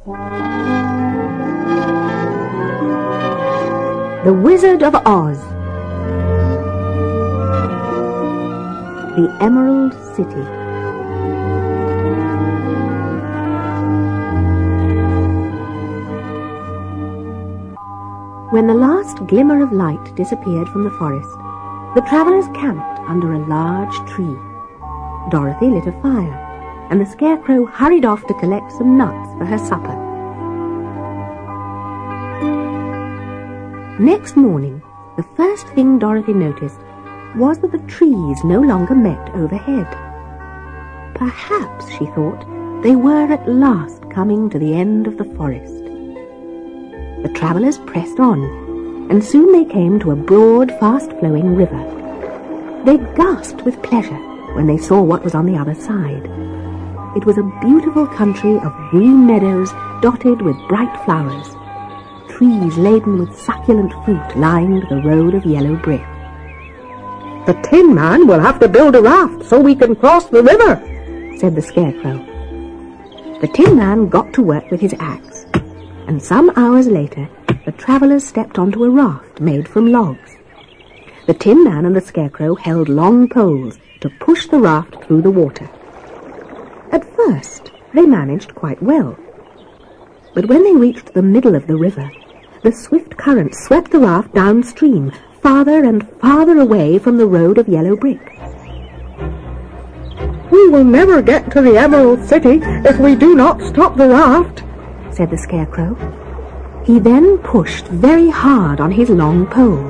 The Wizard of Oz. The Emerald City. When the last glimmer of light disappeared from the forest, the travellers camped under a large tree. Dorothy lit a fire, and the Scarecrow hurried off to collect some nuts for her supper. Next morning, the first thing Dorothy noticed was that the trees no longer met overhead. Perhaps, she thought, they were at last coming to the end of the forest. The travellers pressed on, and soon they came to a broad, fast-flowing river. They gasped with pleasure when they saw what was on the other side. It was a beautiful country of green meadows dotted with bright flowers. Trees laden with succulent fruit lined the road of yellow brick. "The Tin Man will have to build a raft so we can cross the river," said the Scarecrow. The Tin Man got to work with his axe, and some hours later the travellers stepped onto a raft made from logs. The Tin Man and the Scarecrow held long poles to push the raft through the water. At first they managed quite well, but when they reached the middle of the river, the swift current swept the raft downstream, farther and farther away from the road of yellow brick. "We will never get to the Emerald City if we do not stop the raft," said the Scarecrow. He then pushed very hard on his long pole,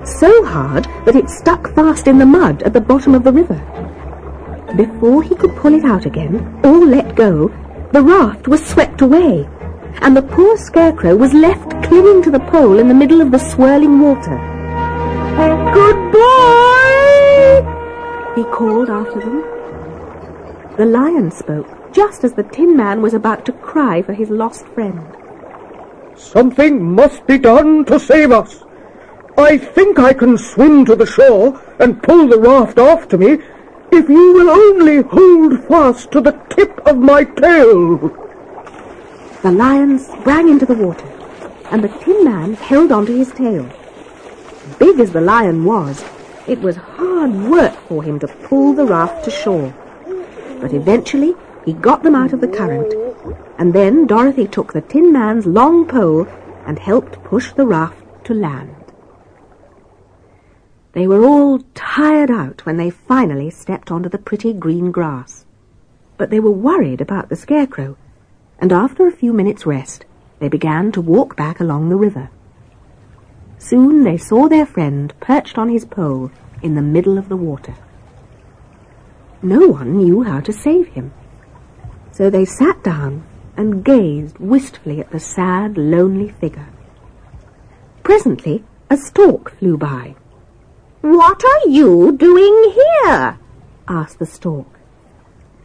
so hard that it stuck fast in the mud at the bottom of the river. Before he could pull it out again, or let go, the raft was swept away, and the poor Scarecrow was left clinging to the pole in the middle of the swirling water. "Goodbye!" he called after them. The lion spoke just as the Tin Man was about to cry for his lost friend. "Something must be done to save us. I think I can swim to the shore and pull the raft after me if you will only hold fast to the tip of my tail." The lion sprang into the water, and the Tin Man held onto his tail. Big as the lion was, it was hard work for him to pull the raft to shore. But eventually he got them out of the current, and then Dorothy took the Tin Man's long pole and helped push the raft to land. They were all tired out when they finally stepped onto the pretty green grass. But they were worried about the Scarecrow, and after a few minutes' rest, they began to walk back along the river. Soon they saw their friend perched on his pole in the middle of the water. No one knew how to save him, so they sat down and gazed wistfully at the sad, lonely figure. Presently, a stork flew by. "What are you doing here?" asked the stork.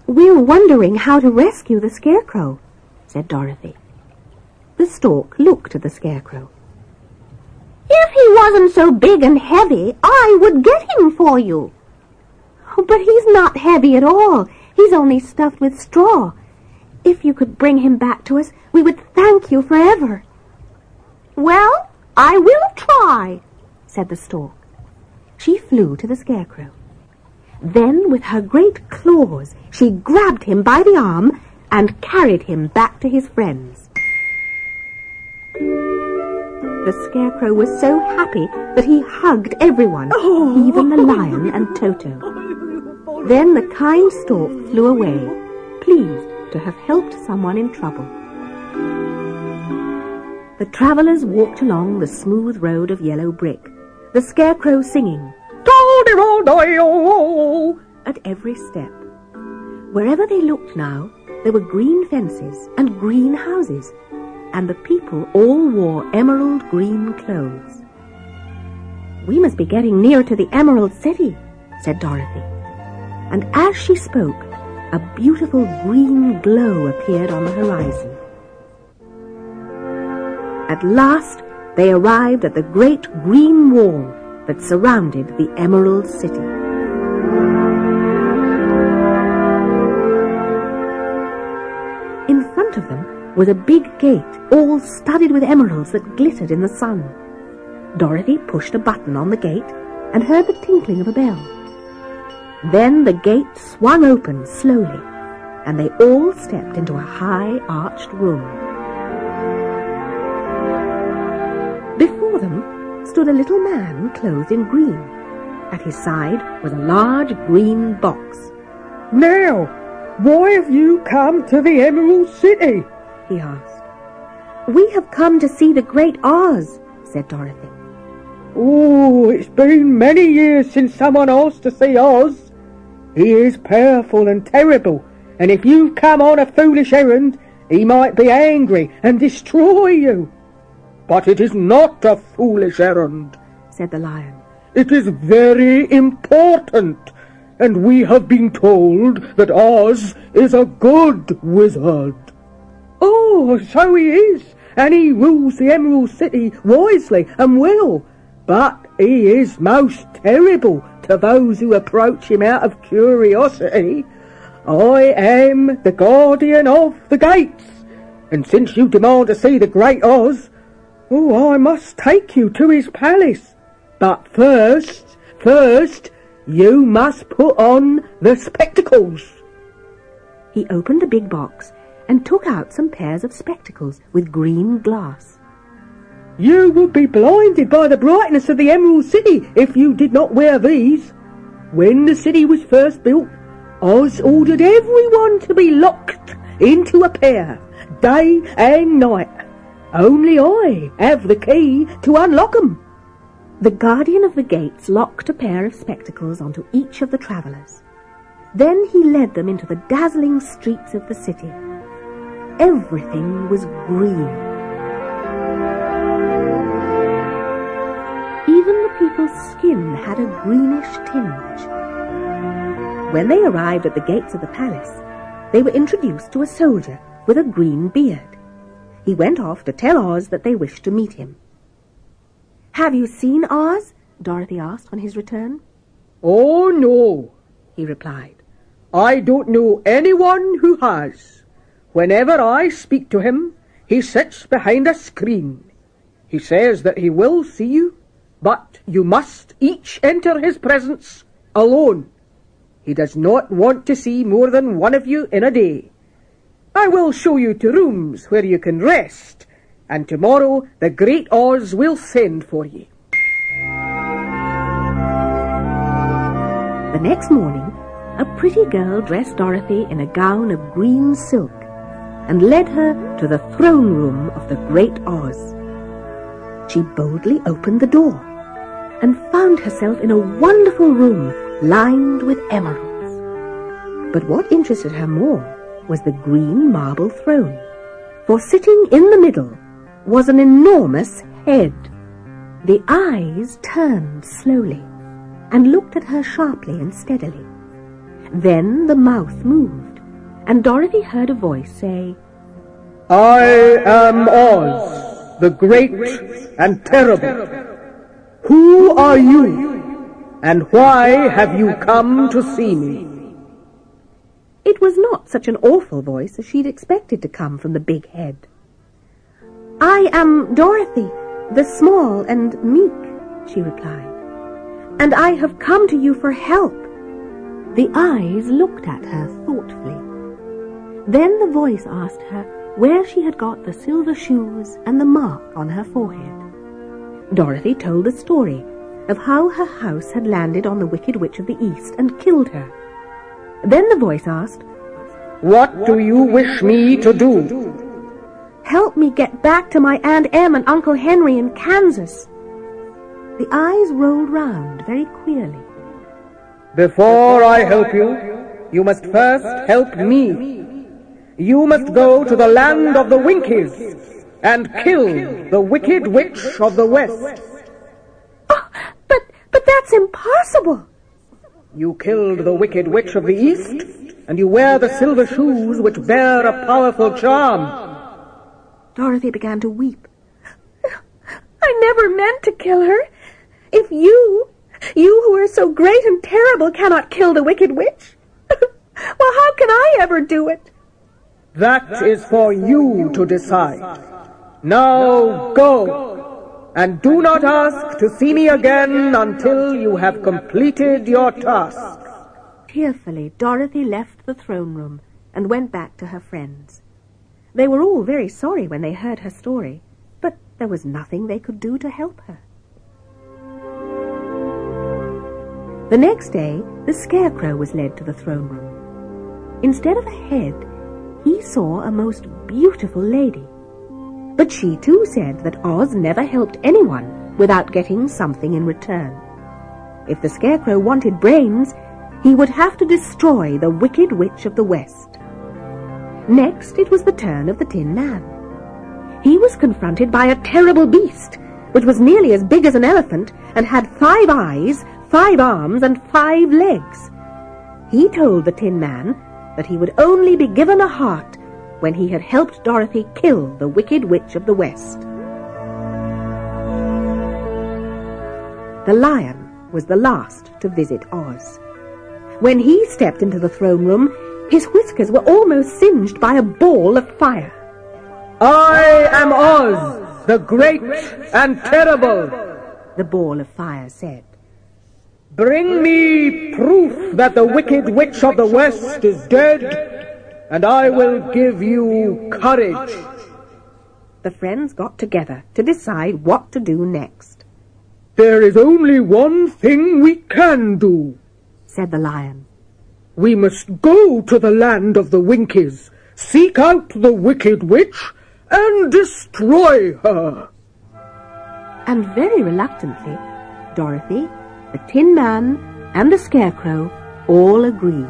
"We're wondering how to rescue the Scarecrow," said Dorothy. The stork looked at the Scarecrow. "If he wasn't so big and heavy, I would get him for you." "Oh, but he's not heavy at all. He's only stuffed with straw. If you could bring him back to us, we would thank you forever." "Well, I will try," said the stork. She flew to the Scarecrow. Then, with her great claws, she grabbed him by the arm and carried him back to his friends. The Scarecrow was so happy that he hugged everyone, even the lion and Toto. Then the kind stork flew away, pleased to have helped someone in trouble. The travellers walked along the smooth road of yellow brick, the Scarecrow singing "Do-de-do-do-yo" at every step. Wherever they looked now, there were green fences and green houses, and the people all wore emerald green clothes. "We must be getting near to the Emerald City," said Dorothy. And as she spoke, a beautiful green glow appeared on the horizon. At last, they arrived at the great green wall that surrounded the Emerald City. In front of them was a big gate, all studded with emeralds that glittered in the sun. Dorothy pushed a button on the gate and heard the tinkling of a bell. Then the gate swung open slowly, and they all stepped into a high arched room. Before them stood a little man clothed in green. At his side was a large green box. "Now, why have you come to the Emerald City?" he asked. "We have come to see the Great Oz," said Dorothy. "Oh, it's been many years since someone asked to see Oz. He is powerful and terrible, and if you've come on a foolish errand, he might be angry and destroy you." "But it is not a foolish errand," said the lion. "It is very important, and we have been told that Oz is a good wizard." "Oh, so he is, and he rules the Emerald City wisely and well. But he is most terrible to those who approach him out of curiosity. I am the guardian of the gates, and since you demand to see the Great Oz, I must take you to his palace. But first, you must put on the spectacles." He opened the big box and took out some pairs of spectacles with green glass. "You would be blinded by the brightness of the Emerald City if you did not wear these. When the city was first built, Oz ordered everyone to be locked into a pair, day and night. Only I have the key to unlock 'em." The guardian of the gates locked a pair of spectacles onto each of the travellers. Then he led them into the dazzling streets of the city. Everything was green. Even the people's skin had a greenish tinge. When they arrived at the gates of the palace, they were introduced to a soldier with a green beard. He went off to tell Oz that they wished to meet him. "Have you seen Oz?" Dorothy asked on his return. "Oh, no," he replied. "I don't know anyone who has. Whenever I speak to him, he sits behind a screen. He says that he will see you, but you must each enter his presence alone. He does not want to see more than one of you in a day. I will show you to rooms where you can rest, and tomorrow the Great Oz will send for you." The next morning, a pretty girl dressed Dorothy in a gown of green silk and led her to the throne room of the Great Oz. She boldly opened the door and found herself in a wonderful room lined with emeralds. But what interested her more was the green marble throne, for sitting in the middle was an enormous head. The eyes turned slowly and looked at her sharply and steadily. Then the mouth moved, and Dorothy heard a voice say, "I am Oz, the great and terrible. Who are you, and why have you come to see me?" It was not such an awful voice as she'd expected to come from the big head. "I am Dorothy, the small and meek," she replied, "and I have come to you for help." The eyes looked at her thoughtfully. Then the voice asked her where she had got the silver shoes and the mark on her forehead. Dorothy told the story of how her house had landed on the Wicked Witch of the East and killed her. Then the voice asked, "What do you wish me to do?" "Help me get back to my Aunt Em and Uncle Henry in Kansas." The eyes rolled round very queerly. "Before I help you, you must first help me. You must go to the land of the Winkies and kill the Wicked Witch of the West." "Oh, but that's impossible." "You killed the Wicked Witch of the East, and you wear the silver shoes which bear a powerful charm." Dorothy began to weep. "I never meant to kill her. If you who are so great and terrible, cannot kill the Wicked Witch, well, how can I ever do it?" That is for you to decide. Now go, and do not ask to see me again until you have completed your task. Tearfully, Dorothy left the throne room and went back to her friends. They were all very sorry when they heard her story, but there was nothing they could do to help her. The next day, the Scarecrow was led to the throne room. Instead of a head, he saw a most beautiful lady. But she too said that Oz never helped anyone without getting something in return. If the Scarecrow wanted brains, he would have to destroy the Wicked Witch of the West. Next, it was the turn of the Tin Man. He was confronted by a terrible beast, which was nearly as big as an elephant and had 5 eyes, 5 arms, and 5 legs. He told the Tin Man that he would only be given a heart when he had helped Dorothy kill the Wicked Witch of the West. The Lion was the last to visit Oz. When he stepped into the throne room, his whiskers were almost singed by a ball of fire. I am Oz, the great and terrible, the ball of fire said. Bring me proof that the Wicked Witch of the West is dead, and I will give you courage. The friends got together to decide what to do next. There is only one thing we can do, said the Lion. We must go to the land of the Winkies, seek out the Wicked Witch, and destroy her. And very reluctantly, Dorothy, the Tin Man, and the Scarecrow all agreed.